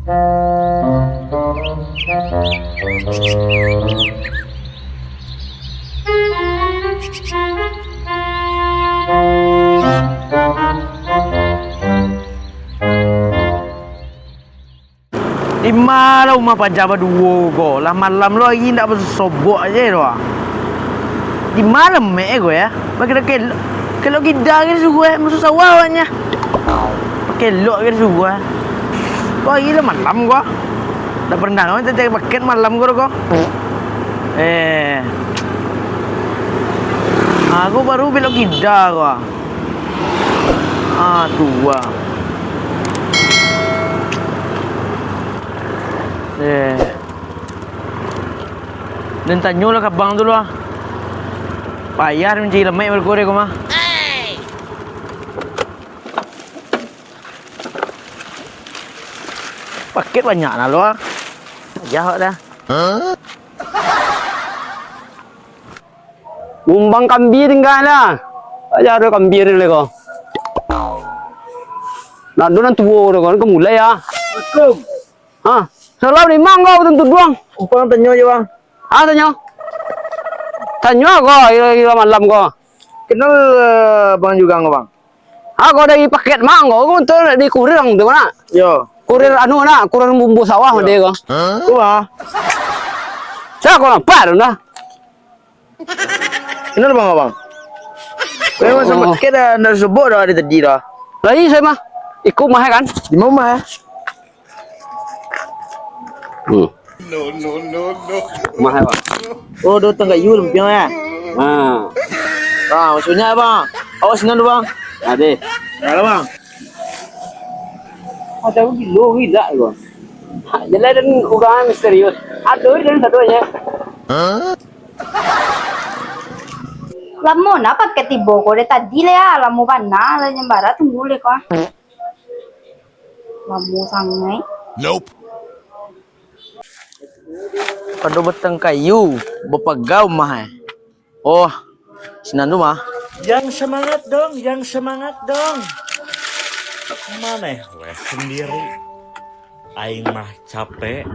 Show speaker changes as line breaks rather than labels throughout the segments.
Di mana rumah Panjaba dua go? Lah malam lo lagi ndak bersobok aja lo. Di mana mek go ya? Bagi kalau kita ke suku musuh sawahnya. Pakai lo ke suku. Kau gila malam gua. Dah pernah kau cari paket malam gua. Aku baru belok kita gua. Tua. Dan tanya lah ke bang dulu bayar mencari lemak berkorek kau mah. Paket banyak lah lo. Jahat dah.
Mumbang kambir enggak lah. Aja ada kambir le ko. Nak donan tuwo ko kan mulai ya.
Betul.
Salam ni mangga tentu doang.
Upang tanya je bang.
Tanya. Tanya ko ira malam ko.
Kenal bang juga nggak bang?
Ko dari paket mangga ko untuk di kurir ang tu mana?
Yo.
Kurir anu na, kurir bumbu sawah dia ko.
Wah.
Saya ko lampar na.
Kenal bang abang? Memang sama kita nak sebut dah ada tadi dah.
Lagi saya mah ikut mah kan?
Di mana ya?
No.
Mah bang.
Oh, do tengah yul piang ya. Maksudnya bang. Awas senang tu bang.
Ada.
Ada bang.
Ada gila ko. Jalan dan ugahan misterius. Ada dan satu aja.
Lamo na pagkatibo ko de tadi le lamo ba na la nyambara tunggu le ko. Lamo sangai.
Nope.
Pada beteng kayu, berpegau mah. Oh, senang tu mah.
Yang semangat dong. Mana weh sendiri. Aing mah capek.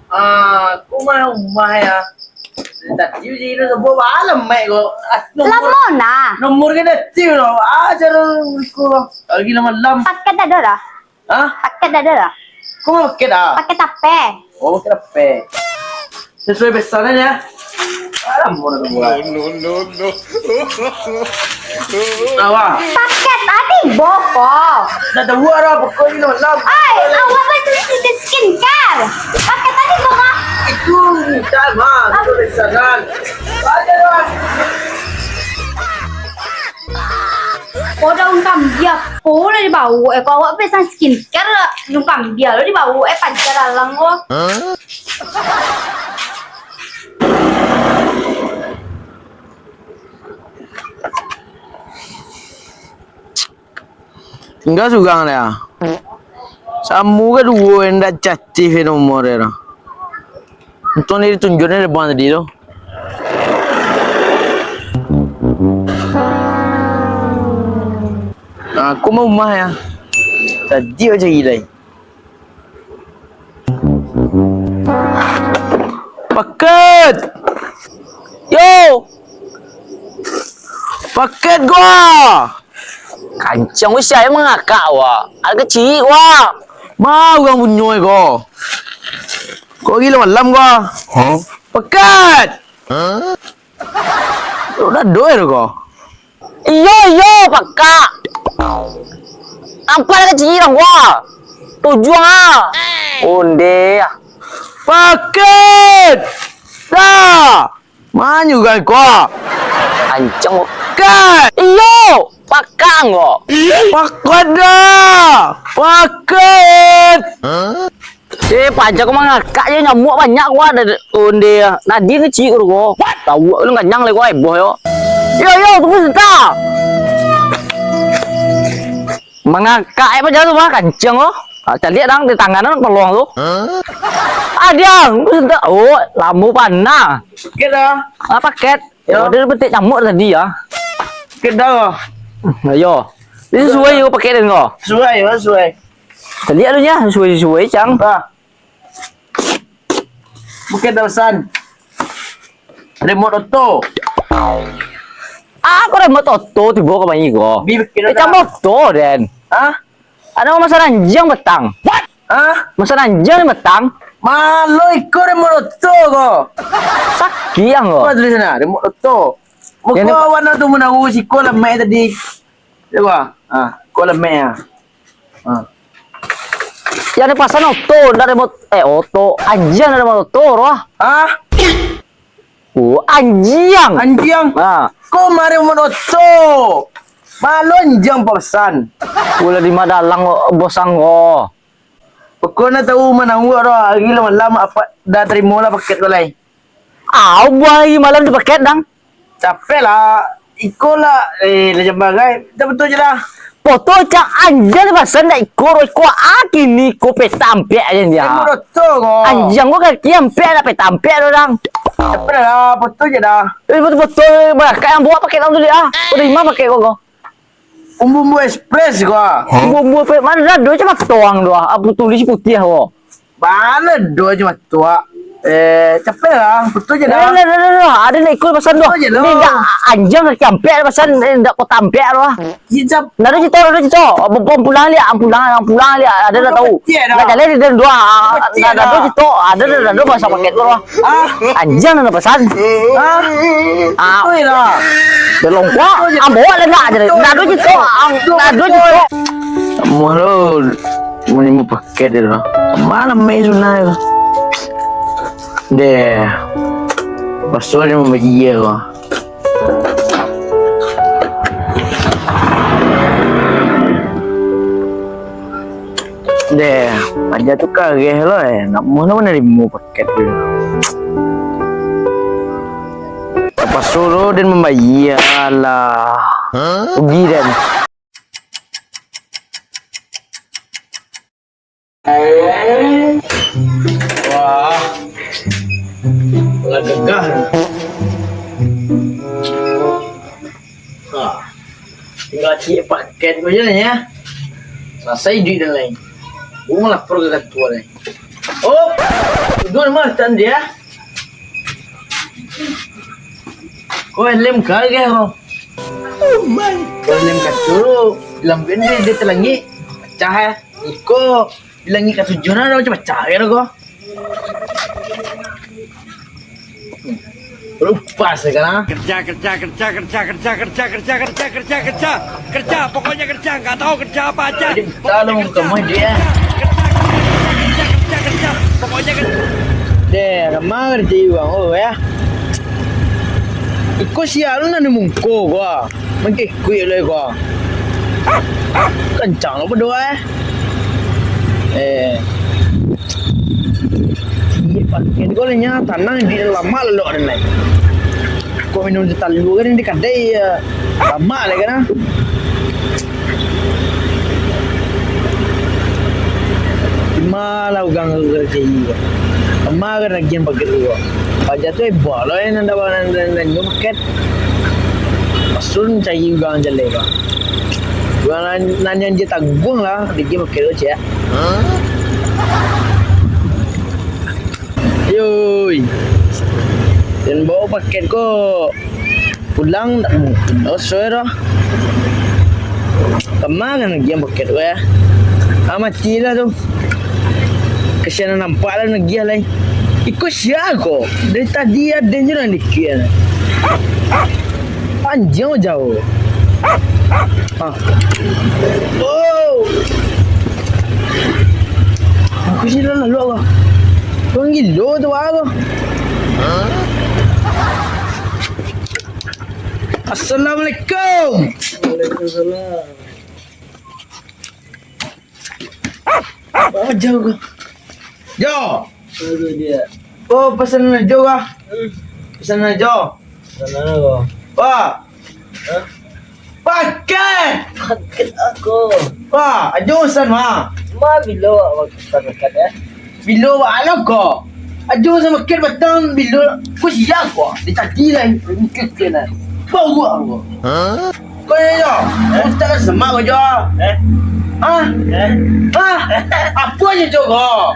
Aku mah ya. Tadi je nak sebut malam mek ko.
Lamo na.
Nomor ke detik lo. Cara ko. Lagi malam.
Paket ada dah. Paket ada dah.
Kau mau paket dah?
Paket apa?
Oh, paket apa? Sesuai pesanannya. Alam mau nak buat.
No.
Awak.
Paket tadi boko.
Dah tahu ada pokok ni malam.
Awak mesti skincare. Paket tadi boko.
Itu tak mah. Itu pesanan. Ada lah.
Kau daun kambia, kau le dibawa. Kau awak pesan skincare, daun kambia lo dibawa. Pacar alang lo.
Enggak suka ya. Samu ke dua yang dah cacih nomor ya. Untuk ni tunjuknya depan tadi tu. Aku mau rumah ya. Tadi aja gila. Paket. Yo. Paket gua.
Kancang wis saya mengakak wa. Ada kecil wa.
Mau kang bunyoy ko. Kau gila malam gua. Paket. Udah doer ko.
Iyo pakak. Apa ada kecil orang wa? Tujuan ah. Onde ah.
Paket. Dah. Mana juga kau?
Kancang.
Paket.
Iyo pakak ngo.
Paket dah. Paket.
Pajak kau mengakak je nyamuk banyak gua ada onde. Nadir kecil gua. Tahu lu kenyang le gua heboh yo. Yo tunggu sebentar. Mengakak apa jalan tu mah kancang oh. Cari lihat dang di tangan peluang tu. Ada, tunggu sebentar. Oh, lampu panah.
Paket dah.
Paket. Ya, dia petik nyamuk tadi ya.
Paket dah.
Ayo. Ini sesuai kau pakai dan kau.
Sesuai.
Tadi adunya sesuai cang.
Bah. Paket dah pesan. Remote auto.
Aku remote auto tiba ke banyi kau.
Bikin
Cang motor dan.
Hah?
Ada masa ranjang betang.
Hah?
Masa ranjang betang.
Malo ikut remote auto kau.
Sakit yang kau.
Apa tulis sana? Remote auto.
Yang ni-
Muka warna tu menahu si kau lemah tadi. Coba. Kau lemah.
Yang ni pasan auto, dah remote auto. Anjing ada remote auto roh. Oh, anjing.
Anjing. Kau mari remote auto. Malon jam pesan.
Pula di madalang bosang kau.
Pokoknya tahu mana gua roh. Gila lama apa dah terima lah paket kau lain.
Buat lagi malam di paket dang.
Capek lah. Ikut lah. Macam bagai. Dah betul je lah.
Foto cak anjing pasal nak ikut aki ni ko petampek aja dia.
Remote auto kau.
Anjing gua kaki ampek dah petampek tu dang.
Capek lah. Betul je dah.
Betul-betul bakal yang buat paket tu dia. Terima paket kau.
Bumbu express kau.
Bumbu mana dah dua cuma tuang doa. Apa tulis putih kau.
Mana dua cuma tua. Capek lah. Betul je dah.
Ada nak ikut pasal tu.
Betul je
Ni
lah.
dah anjing kaki ampek pasal dah kau tampek tu.
Hijab.
Nado cito. Pulang lihat, pulang lihat. Ada dah tahu.
Kecil dah.
Nak jalan dia dua.
Kecil
Nado
dah.
cito. Ada dah pasal paket tu. Anjing nak pesan.
Betul lah.
Dia longkak. Bawa lah nak je. Nado cito. Nado cito.
Malo. Mau paket dia lah. Mana main sunai kau. Deh. Pasal dia membagi dia kau. Deh, aja tu kageh lo nak mana mau paket dia. Apa suruh dan membayar lah. Rugi dan. Wah, gagah. Tinggal cik paket aja lah ya. Selesai duit dan lain. Gua malah pergi ke tua ni. Oh, itu nama tan dia. Kau lem kagak kau. Oh my. Kau lem kat dulu. Dalam benda dia telangi. Pecah Iko bilangi kat tujuan ada macam pecah ya kau. Lupa sekarang.
Kerja, pokoknya kerja, nggak tahu kerja apa aja.
Tolong kamu dia.
Kerja, pokoknya kerja.
Deh, ramai kerja uang oh ya. Iko sial na mungko gua. Mungkin kuih le gua. Kencang apa doa pakai kau lenya tanang di lama lalu ada naik. Kau minum jetalu kan di kadai lama lagi kan? Malah ugang kerja ini. Lama kan lagi yang pakai tu. Pajak tu boleh nanda nanda paket. Pasun cari ugang jalan kan. Ugang nanya dia tanggung lah di game paket tu ya. Yoi. Dan bawa paket ko pulang tak mungkin. Oh, suara. Kemana lagi yang paket ko ya? Mati lah tu. Kesian nampak lah lagi lah. Ikut siapa ko? Dari tadi ada je nak dikir. Panjang jauh. Oh. Aku sih dah lalu aku. Kau gila tu aku. Assalamualaikum. Waalaikumsalam. Apa jauh kau? Jauh. Itu dia. Oh, pesanan jauh kah? Pesanan jauh. Pesanan kau. Pak. Paket. Paket aku. Pak, ajo pesan mah. Ma bilo awak pesan paket ya. Bilo ala ko. Aduh sama ket batang bila kau siap kau. Dia tadi lah mikir kena. Bau aku. Kau ya? Kau tak semak kau je. Ah? Apa aja tu kau?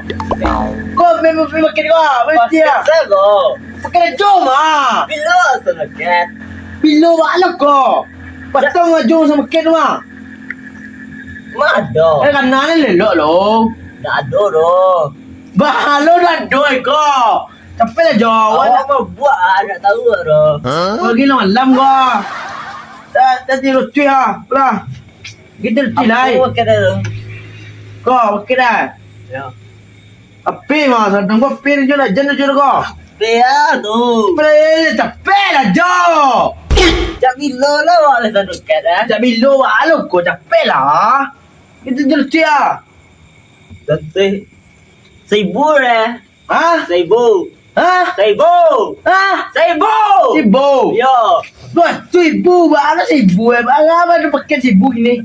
Kau memang makin kau, mesti ya.
Sago.
Pakai jom ah.
Bila sana ket.
Bila wala kau. Batang jom sama ket mah.
Mado.
Kanan lelok lo.
Dado do.
Bahalo dah doi kau. Capek lah jawab.
Awak mau buat nak tahu do.
Pergi malam kau. Tadi roti ha. Lah. Kita roti lai.
Aku kena tu.
Kau kira.
Ya.
Apa mah sedang kau pir je nak jenuh je kau.
Pea tu.
Pre capek lah jo.
Jak bila lah awak le sana ket eh.
Tak bilo alo kau capek lah. Kita je roti ah.
Tentu. Seribu eh.
Ha?
Seribu.
Ha?
Seribu.
Ha?
Seribu.
Sibu.
Yo.
Dua ribu, mana ribu eh? Apa tu pakai ribu ini?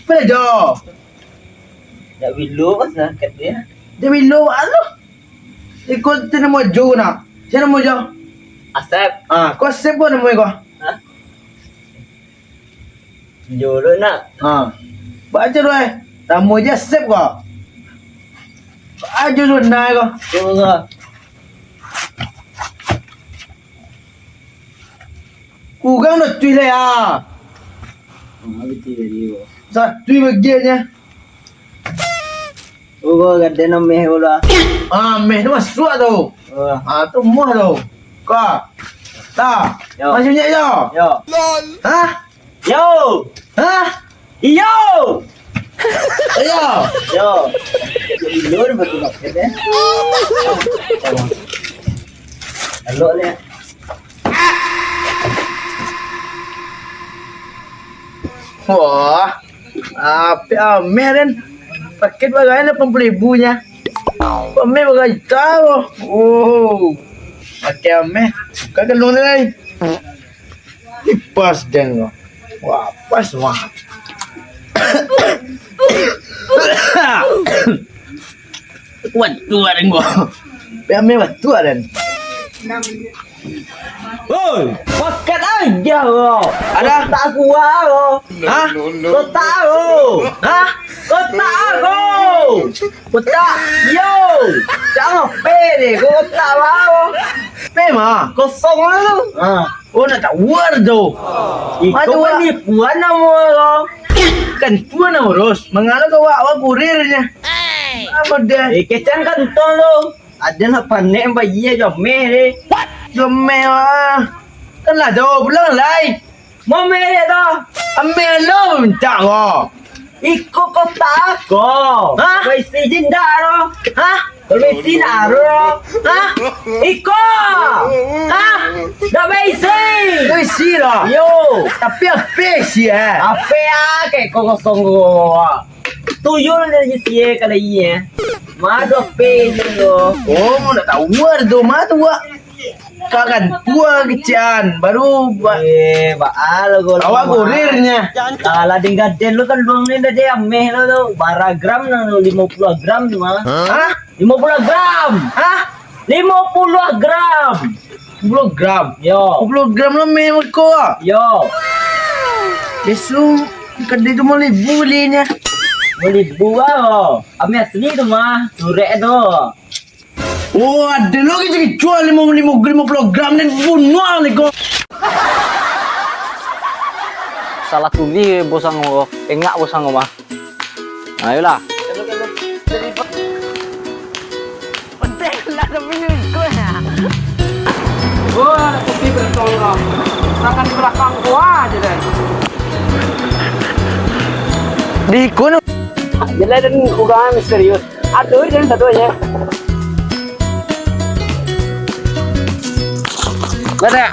Apa jo?
Jak bila pasal ket dia.
Dia bilo alo. Ikut tu nama jo nak. Siapa nama jo?
Asap.
Ah, kau siapa nama kau?
Ha? Jodoh nak.
Ha. Baca tu eh. Nama dia Sep kau. Baca tu naik kau.
Jodoh.
Kurang dah tui lah ya.
Betul dia.
Sa tui bagiannya.
Oh, gada nama meh bola.
Ah, meh tu masuk tu.
Oh,
Ah, tu muah tu. Kau. Tak.
Yo.
Maksudnya yo.
yo.
Ha?
Yo.
Ha?
Yo.
Yo.
Yo. Lur betul nak ket eh. Halo le.
Wah. Apa meh kan? Paket bagaimana 80,000 nya? Meh bagai tahu. Oh. Pakai meh. Kagak lu ni. Pas deng. Wah, pas wah. Waktu ada gua. Meh waktu ada.
Oi, paket aja lo.
Ada?
Tak kuat lo.
Ha?
Kau tahu.
Ha?
Kau tahu.
Putak.
Yo. Jangan pede. Kau tak tahu.
Pema.
Kosong lu.
Oh nak tak war tu.
Kau ni puan nama lo.
Kan tuan nak urus. Mengalah kau awak kurirnya. Apa dia?
Kecan kan tol lo. Ada nak panen bayi aja meh ni.
Jomel ah. Kan lah tu belum lai.
Mau meh dia tu.
Ambil lo minta kau.
Ikut kau tak kau.
Ha?
Kau isi jinda lo.
Ha?
Kau isi naro.
Ha?
Ikut.
Ha?
Dah isi.
Kau isi lah.
Yo.
Tapi apa sih eh?
Apa ya kayak kau kosong gua. Tuyul dia isi kalau iya. Mado pe lo.
Oh nak tak war tu mah tu wak. Kau kan tua kecian baru
Baal gua.
awak kurirnya.
Kalau tinggal den lu kan luang ni dah dia meh lo tu. Bara gram lo 50 gram tu mah.
Ha?
50 gram.
Ha?
50 gram.
10 gram.
Yo.
10 gram lo memang kau.
Yo.
Besok kedai tu mau belinya.
Boleh buah lo. Ami asli tu mah. Surek tu.
Oh, ada lagi jadi jual 50 gram dan bunuh ni kau.
Salah tuli bosang lo. Engak bosang lo mah. Ayolah.
Penting lah tapi ni kau ya.
Oh, ada kopi bertol kau. Tangan belakang gua aja deh.
Di kono.
Jelas dan ukuran misterius. Aduh, jadi satunya.
Ada.